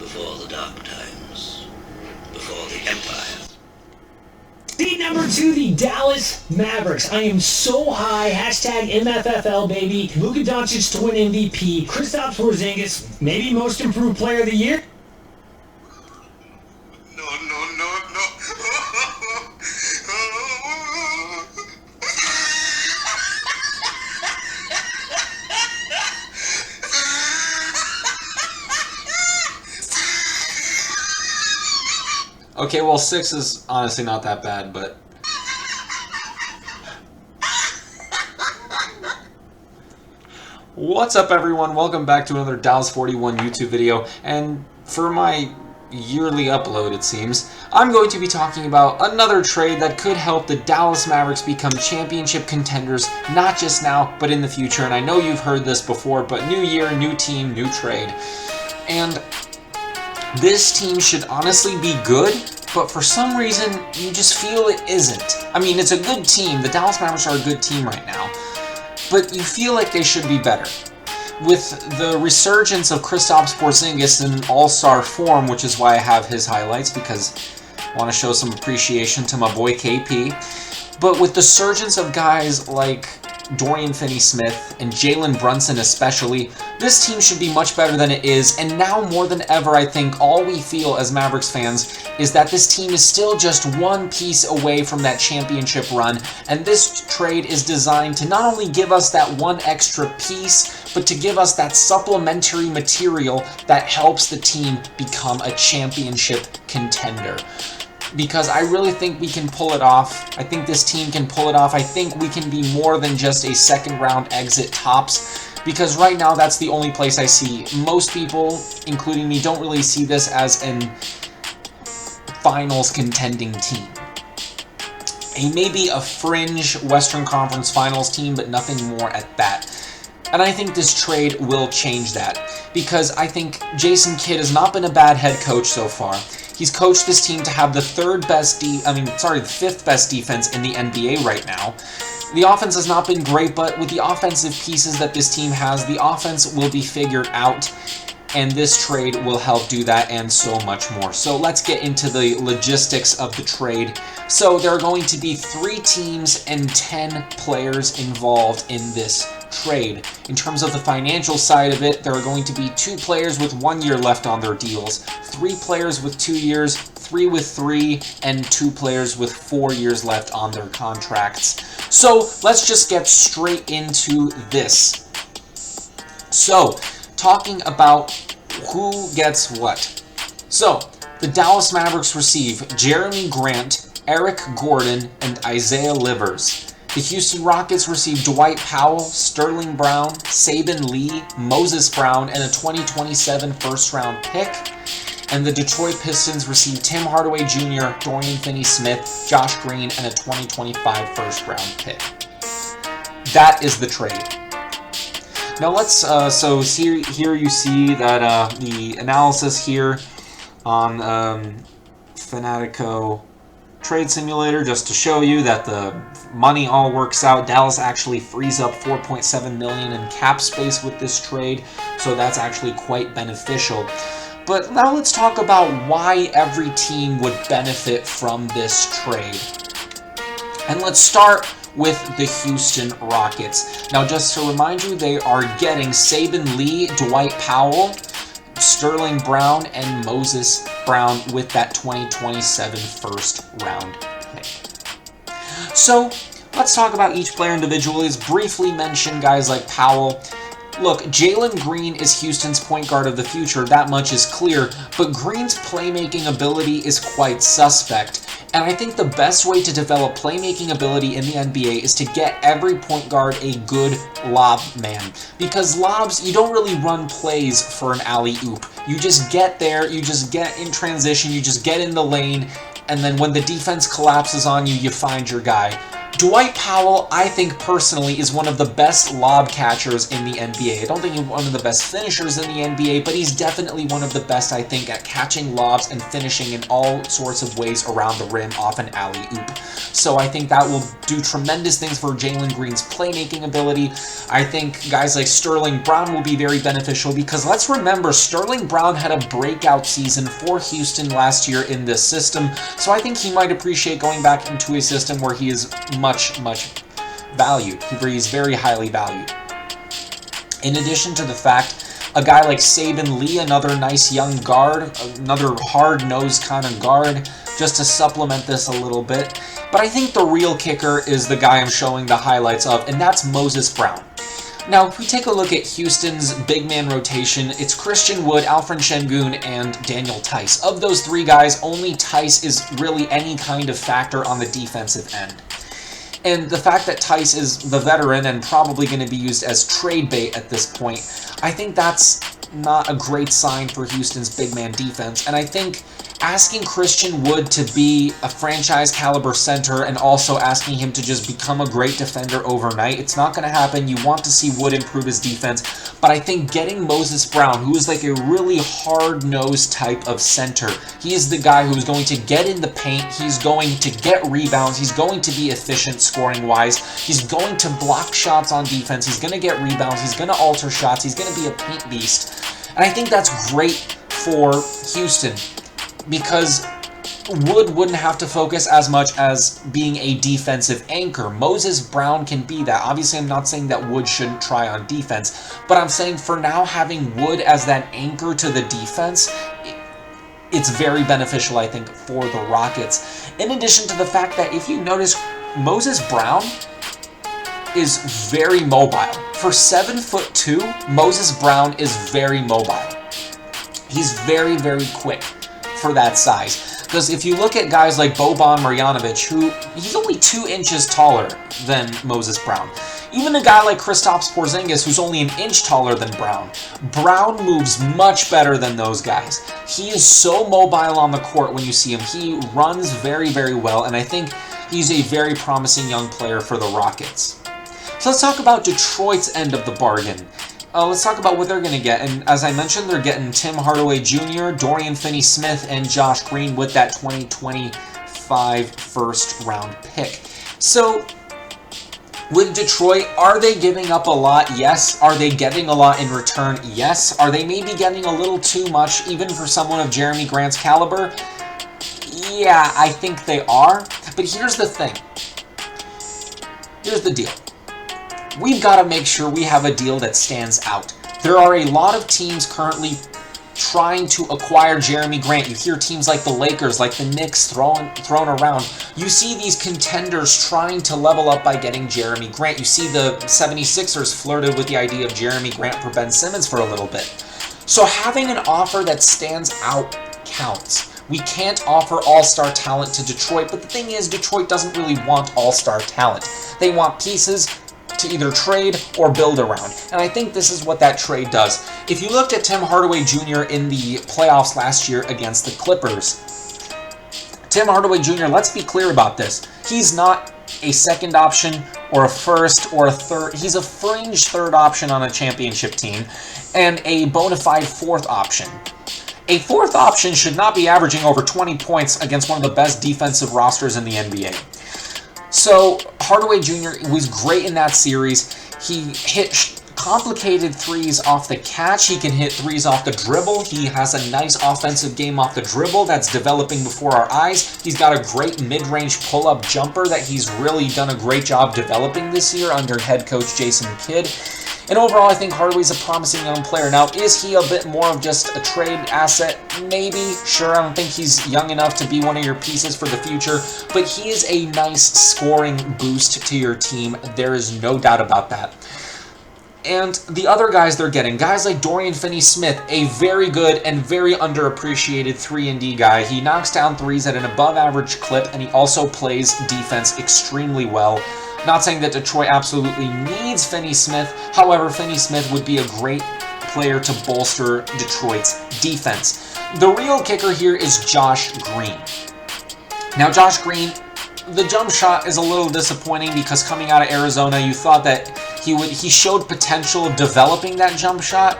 before the dark times, before the Empire. Seed number 2, the Dallas Mavericks. I am so high. Hashtag MFFL, baby. Luka Doncic to win MVP. Kristaps Porzingis, maybe most improved player of the year. No. Okay, well, 6 is honestly not that bad, but... What's up, everyone? Welcome back to another Dallas 41 YouTube video, and for my yearly upload, it seems, I'm going to be talking about another trade that could help the Dallas Mavericks become championship contenders, not just now, but in the future. And I know you've heard this before, but new year, new team, new trade. And this team should honestly be good, but for some reason, you just feel it isn't. I mean, it's a good team. The Dallas Mavericks are a good team right now, but you feel like they should be better. With the resurgence of Kristaps Porzingis in an all-star form, which is why I have his highlights, because I want to show some appreciation to my boy KP. But with the surgence of guys like Dorian Finney-Smith and Jalen Brunson especially, this team should be much better than it is, and now more than ever, I think all we feel as Mavericks fans is that this team is still just one piece away from that championship run, and this trade is designed to not only give us that one extra piece, but to give us that supplementary material that helps the team become a championship contender. Because I really think we can pull it off. I think this team can pull it off. I think we can be more than just a second round exit tops. Because right now, that's the only place I see. Most people, including me, don't really see this as an finals contending team. Maybe a fringe Western Conference Finals team, but nothing more at that. And I think this trade will change that. Because I think Jason Kidd has not been a bad head coach so far. He's coached this team to have the the 5th best defense in the NBA right now. The offense has not been great, but with the offensive pieces that this team has, the offense will be figured out, and this trade will help do that and so much more. So let's get into the logistics of the trade. So there are going to be 3 teams and 10 players involved in this trade. In terms of the financial side of it, there are going to be 2 players with 1 year left on their deals, 3 players with 2 years, 3 with 3, and 2 players with 4 years left on their contracts. So let's just get straight into this. So, talking about who gets what. So, the Dallas Mavericks receive Jeremy Grant, Eric Gordon, and Isaiah Livers. The Houston Rockets receive Dwight Powell, Sterling Brown, Saben Lee, Moses Brown, and a 2027 first-round pick. And the Detroit Pistons receive Tim Hardaway Jr., Dorian Finney-Smith, Josh Green, and a 2025 first-round pick. That is the trade. Now let's, so here you see that the analysis here on Fanatico Trade Simulator, just to show you that the money all works out. Dallas actually frees up $4.7 million in cap space with this trade, so that's actually quite beneficial. But now let's talk about why every team would benefit from this trade. And let's start with the Houston Rockets. Now, just to remind you, they are getting Saben Lee, Dwight Powell, Sterling Brown, and Moses Brown with that 2027 first-round pick. So, let's talk about each player individually. Let's briefly mention guys like Powell. Look, Jalen Green is Houston's point guard of the future, that much is clear, but Green's playmaking ability is quite suspect. And I think the best way to develop playmaking ability in the NBA is to get every point guard a good lob man. Because lobs, you don't really run plays for an alley-oop. You just get there, you just get in transition, you just get in the lane, and then when the defense collapses on you, you find your guy. Dwight Powell, I think personally, is one of the best lob catchers in the NBA. I don't think he's one of the best finishers in the NBA, but he's definitely one of the best, I think, at catching lobs and finishing in all sorts of ways around the rim off an alley-oop. So I think that will do tremendous things for Jalen Green's playmaking ability. I think guys like Sterling Brown will be very beneficial because let's remember, Sterling Brown had a breakout season for Houston last year in this system, so I think he might appreciate going back into a system where he is much valued, where he's very highly valued. In addition to the fact, a guy like Saban Lee, another nice young guard, another hard-nosed kind of guard, just to supplement this a little bit. But I think the real kicker is the guy I'm showing the highlights of, and that's Moses Brown. Now, if we take a look at Houston's big man rotation, it's Christian Wood, Alfred Şengün, and Daniel Tice. Of those three guys, only Tice is really any kind of factor on the defensive end. And the fact that Tice is the veteran and probably going to be used as trade bait at this point, I think that's not a great sign for Houston's big man defense. And I think asking Christian Wood to be a franchise caliber center and also asking him to just become a great defender overnight, it's not going to happen. You want to see Wood improve his defense, but I think getting Moses Brown, who is like a really hard-nosed type of center, he is the guy who is going to get in the paint, he's going to get rebounds, he's going to be efficient scoring-wise, he's going to block shots on defense, he's going to get rebounds, he's going to alter shots, he's going to be a paint beast. And I think that's great for Houston, because Wood wouldn't have to focus as much as being a defensive anchor. Moses Brown can be that. Obviously, I'm not saying that Wood shouldn't try on defense, but I'm saying for now, having Wood as that anchor to the defense, it's very beneficial, I think, for the Rockets. In addition to the fact that if you notice, Moses Brown is very mobile. For 7'2", Moses Brown is very mobile. He's very quick for that size. Because if you look at guys like Boban Marjanovic, who he's only 2 inches taller than Moses Brown. Even a guy like Kristaps Porzingis, who's only an inch taller than Brown. Brown moves much better than those guys. He is so mobile on the court when you see him. He runs very well, and I think he's a very promising young player for the Rockets. So let's talk about Detroit's end of the bargain. Let's talk about what they're going to get. And as I mentioned, they're getting Tim Hardaway Jr., Dorian Finney-Smith, and Josh Green with that 2025 first-round pick. So, with Detroit, are they giving up a lot? Yes. Are they getting a lot in return? Yes. Are they maybe getting a little too much, even for someone of Jeremy Grant's caliber? Yeah, I think they are. But here's the thing. Here's the deal. We've got to make sure we have a deal that stands out. There are a lot of teams currently trying to acquire Jeremy Grant. You hear teams like the Lakers, like the Knicks thrown around. You see these contenders trying to level up by getting Jeremy Grant. You see the 76ers flirted with the idea of Jeremy Grant for Ben Simmons for a little bit. So having an offer that stands out counts. We can't offer all-star talent to Detroit, but the thing is, Detroit doesn't really want all-star talent. They want pieces to either trade or build around. And I think this is what that trade does. If you looked at Tim Hardaway Jr. in the playoffs last year against the Clippers, Tim Hardaway Jr., let's be clear about this. He's not a second option or a first or a third. He's a fringe third option on a championship team and a bona fide fourth option. A fourth option should not be averaging over 20 points against one of the best defensive rosters in the NBA. So, Hardaway Jr. was great in that series. He hit complicated threes off the catch. He can hit threes off the dribble. He has a nice offensive game off the dribble that's developing before our eyes. He's got a great mid-range pull-up jumper that he's really done a great job developing this year under head coach Jason Kidd. And overall, I think Hardaway's a promising young player. Now, is he a bit more of just a trade asset? Maybe. Sure, I don't think he's young enough to be one of your pieces for the future, but he is a nice scoring boost to your team. There is no doubt about that. And the other guys they're getting, guys like Dorian Finney-Smith, a very good and very underappreciated 3-and-D guy. He knocks down threes at an above-average clip, and he also plays defense extremely well. Not saying that Detroit absolutely needs Finney-Smith. However, Finney-Smith would be a great player to bolster Detroit's defense. The real kicker here is Josh Green. Now, Josh Green, the jump shot is a little disappointing because coming out of Arizona, you thought that he showed potential developing that jump shot.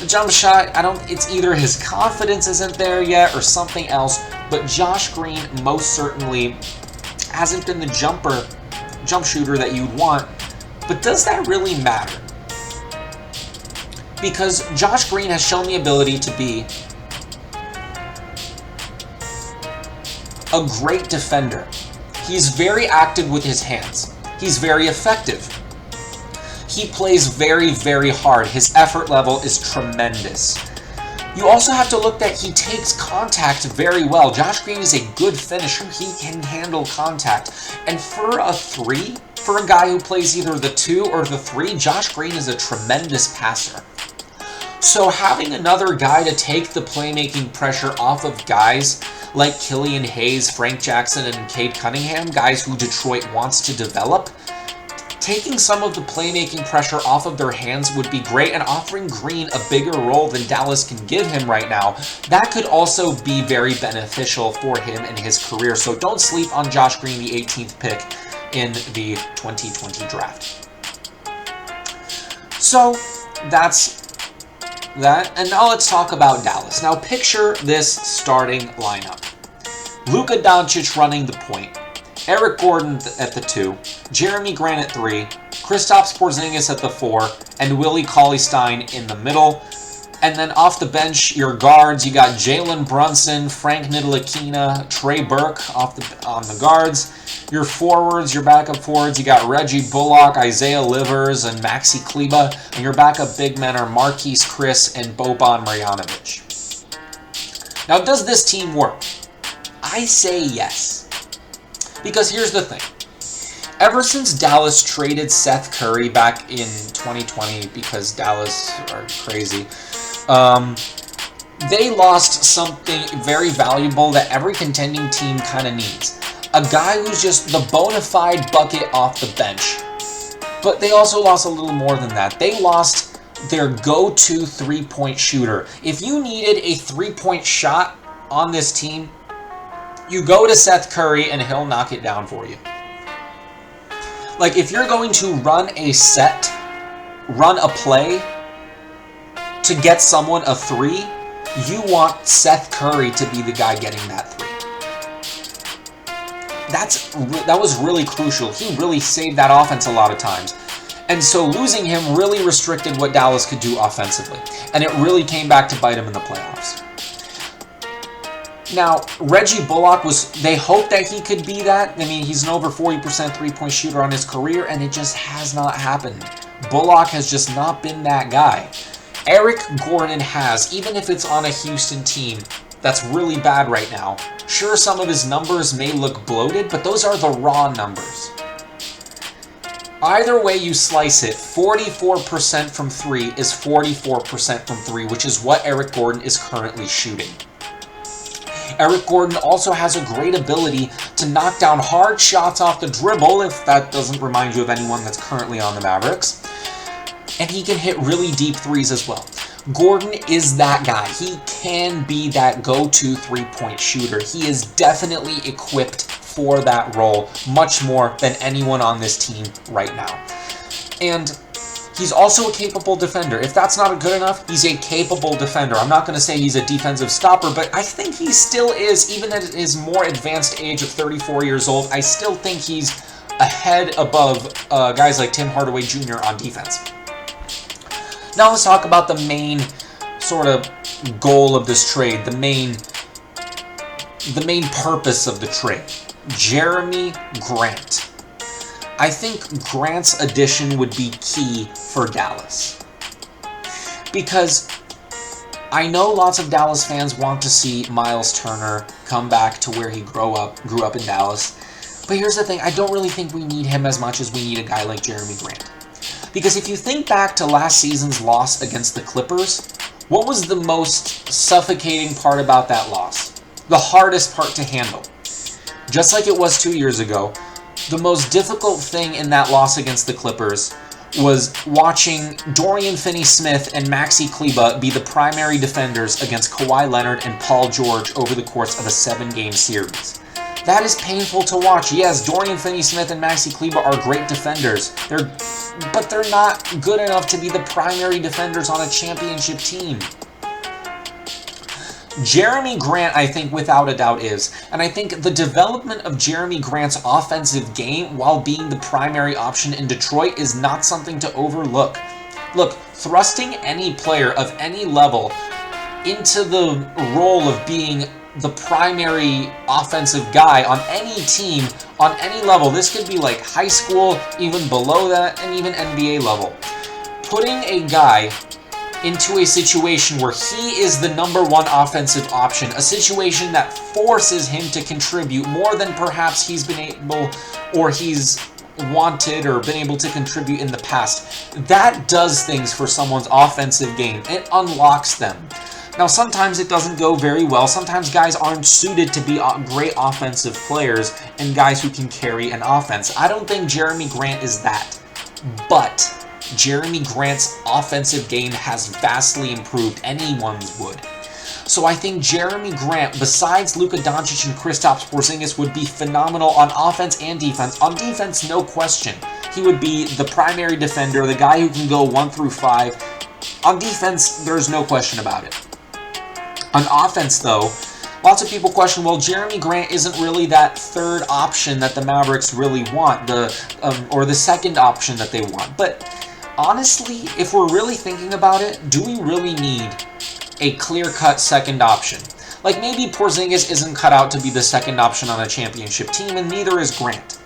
The jump shot, it's either his confidence isn't there yet or something else, but Josh Green most certainly hasn't been the jump shooter that you'd want. But does that really matter? Because Josh Green has shown the ability to be a great defender. He's very active with his hands. He's very effective. He plays very, very hard. His effort level is tremendous. You also have to look that he takes contact very well. Josh Green is a good finisher. He can handle contact. And for a guy who plays either the 2 or the 3, Josh Green is a tremendous passer. So having another guy to take the playmaking pressure off of guys like Killian Hayes, Frank Jackson, and Cade Cunningham, guys who Detroit wants to develop, taking some of the playmaking pressure off of their hands would be great, and offering Green a bigger role than Dallas can give him right now, that could also be very beneficial for him in his career. So don't sleep on Josh Green, the 18th pick in the 2020 draft. So that's that, and now let's talk about Dallas. Now picture this starting lineup. Luka Doncic running the point, Eric Gordon at the 2, Jeremy Grant at 3, Kristaps Porzingis at the 4, and Willie Cauley-Stein in the middle. And then off the bench, your guards, you got Jalen Brunson, Frank Ntilikina, Trey Burke on the guards. Your forwards, your backup forwards, you got Reggie Bullock, Isaiah Livers, and Maxi Kleber. And your backup big men are Marquise Chris and Boban Marjanovic. Now, does this team work? I say yes. Because here's the thing. Ever since Dallas traded Seth Curry back in 2020, because Dallas are crazy, they lost something very valuable that every contending team kind of needs. A guy who's just the bona fide bucket off the bench. But they also lost a little more than that. They lost their go-to three-point shooter. If you needed a three-point shot on this team, you go to Seth Curry and he'll knock it down for you. Like, if you're going to run a play to get someone a 3, you want Seth Curry to be the guy getting that 3. That was really crucial. He really saved that offense a lot of times. And so losing him really restricted what Dallas could do offensively. And it really came back to bite him in the playoffs. Now, Reggie Bullock they hoped that he could be that. I mean, he's an over 40% three-point shooter on his career, and it just has not happened. Bullock has just not been that guy. Eric Gordon has, even if it's on a Houston team that's really bad right now. Sure, some of his numbers may look bloated, but those are the raw numbers. Either way you slice it, 44% from 3 is 44% from 3, which is what Eric Gordon is currently shooting. Eric Gordon also has a great ability to knock down hard shots off the dribble, if that doesn't remind you of anyone that's currently on the Mavericks. And he can hit really deep threes as well. Gordon is that guy. He can be that go-to three-point shooter. He is definitely equipped for that role, much more than anyone on this team right now. And he's also a capable defender. If that's not good enough, he's a capable defender. I'm not going to say he's a defensive stopper, but I think he still is, even at his more advanced age of 34 years old, I still think he's ahead above guys like Tim Hardaway Jr. on defense. Now let's talk about the main sort of goal of this trade, the main purpose of the trade. Jeremy Grant. I think Grant's addition would be key for Dallas. Because I know lots of Dallas fans want to see Miles Turner come back to where he grew up in Dallas. But here's the thing, I don't really think we need him as much as we need a guy like Jeremy Grant. Because if you think back to last season's loss against the Clippers, what was the most suffocating part about that loss? The hardest part to handle. Just like it was 2 years ago, the most difficult thing in that loss against the Clippers was watching Dorian Finney-Smith and Maxi Kleber be the primary defenders against Kawhi Leonard and Paul George over the course of a 7-game series. That is painful to watch. Yes, Dorian Finney-Smith and Maxi Kleber are great defenders, but they're not good enough to be the primary defenders on a championship team. Jeremy Grant, I think, without a doubt is. And I think the development of Jeremy Grant's offensive game while being the primary option in Detroit is not something to overlook. Look, thrusting any player of any level into the role of being the primary offensive guy on any team, on any level, this could be like high school, even below that, and even NBA level. Putting a guy into a situation where he is the #1 offensive option, a situation that forces him to contribute more than perhaps he's been able or he's wanted or been able to contribute in the past. That does things for someone's offensive game. It unlocks them. Now, sometimes it doesn't go very well. Sometimes guys aren't suited to be great offensive players and guys who can carry an offense. I don't think Jeremy Grant is that. But Jeremy Grant's offensive game has vastly improved. Anyone's would. So I think Jeremy Grant, besides Luka Doncic and Kristaps Porzingis, would be phenomenal on offense and defense. On defense, no question. He would be the primary defender, the guy who can go 1 through 5. On defense, there's no question about it. On offense, though, lots of people question, well, Jeremy Grant isn't really that third option that the Mavericks really want, or the second option that they want. But honestly, if we're really thinking about it, do we really need a clear-cut second option? Like, maybe Porzingis isn't cut out to be the second option on a championship team, and neither is Grant.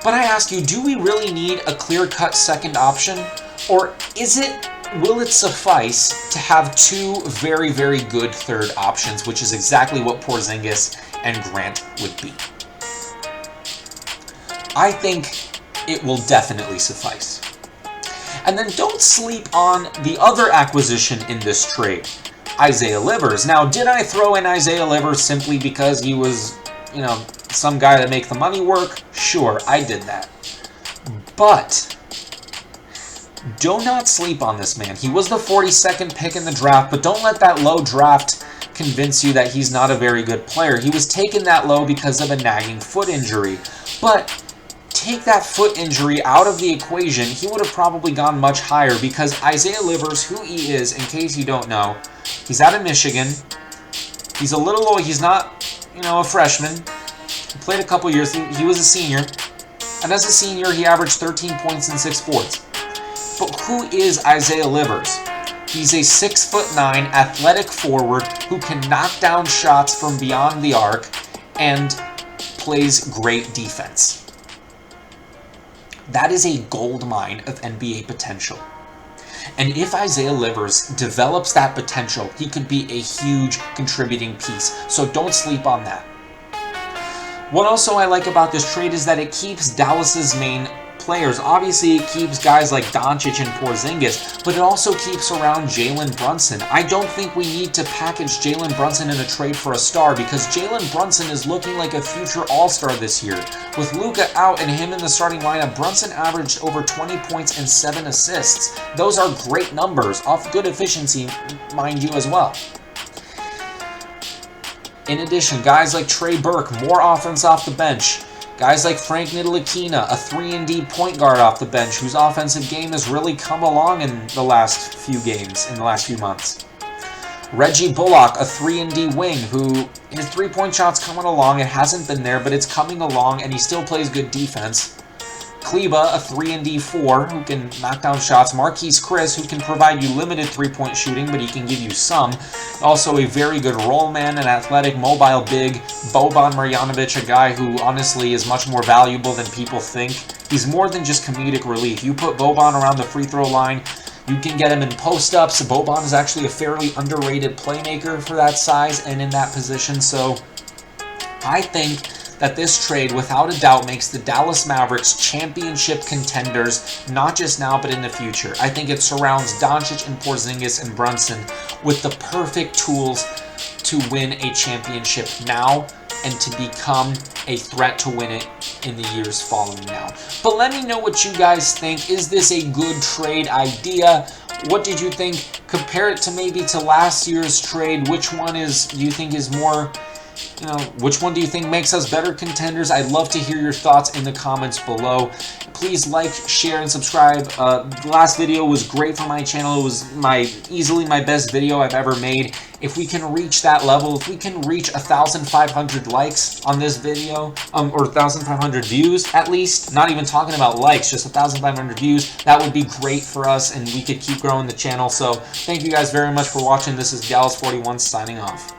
But I ask you, do we really need a clear-cut second option? Or will it suffice to have two very, very good third options, which is exactly what Porzingis and Grant would be? I think it will definitely suffice. And then don't sleep on the other acquisition in this trade, Isaiah Livers. Now, did I throw in Isaiah Livers simply because he was, some guy to make the money work? Sure, I did that. But do not sleep on this man. He was the 42nd pick in the draft, but don't let that low draft convince you that he's not a very good player. He was taken that low because of a nagging foot injury. But take that foot injury out of the equation, he would have probably gone much higher, because Isaiah Livers, who he is, in case you don't know, he's out of Michigan. He's a little low. He's not, a freshman. He played a couple years. He was a senior. And as a senior, he averaged 13 points and 6 boards. But who is Isaiah Livers? He's a 6'9" athletic forward who can knock down shots from beyond the arc and plays great defense. That is a goldmine of NBA potential. And if Isaiah Livers develops that potential, he could be a huge contributing piece. So don't sleep on that. What also I like about this trade is that it keeps Dallas's main players. Obviously, it keeps guys like Doncic and Porzingis, but it also keeps around Jalen Brunson. I don't think we need to package Jalen Brunson in a trade for a star, because Jalen Brunson is looking like a future all-star this year. With Luka out and him in the starting lineup, Brunson averaged over 20 points and 7 assists. Those are great numbers, off good efficiency, mind you, as well. In addition, guys like Trey Burke, more offense off the bench. Guys like Frank Ntilikina, a 3-and-D point guard off the bench, whose offensive game has really come along in the last few games, in the last few months. Reggie Bullock, a 3-and-D wing, who his three-point shot's coming along. It hasn't been there, but it's coming along, and he still plays good defense. Kleba, a 3-and-D 4, who can knock down shots. Marquise Chris, who can provide you limited three-point shooting, but he can give you some. Also a very good roll man, an athletic, mobile big. Boban Marjanovic, a guy who honestly is much more valuable than people think. He's more than just comedic relief. You put Boban around the free throw line, you can get him in post-ups. Boban is actually a fairly underrated playmaker for that size and in that position, so I think that this trade, without a doubt, makes the Dallas Mavericks championship contenders, not just now, but in the future. I think it surrounds Doncic and Porzingis and Brunson with the perfect tools to win a championship now and to become a threat to win it in the years following now. But let me know what you guys think. Is this a good trade idea? What did you think? Compare it to maybe to last year's trade. Which one do you think is more which one do you think makes us better contenders? I'd love to hear your thoughts in the comments below. Please like, share, and subscribe. The last video was great for my channel. It was easily my best video I've ever made. If we can reach that level, if we can reach 1,500 likes on this video, or 1,500 views at least, not even talking about likes, just 1,500 views, that would be great for us, and we could keep growing the channel. So thank you guys very much for watching. This is Dallas41 signing off.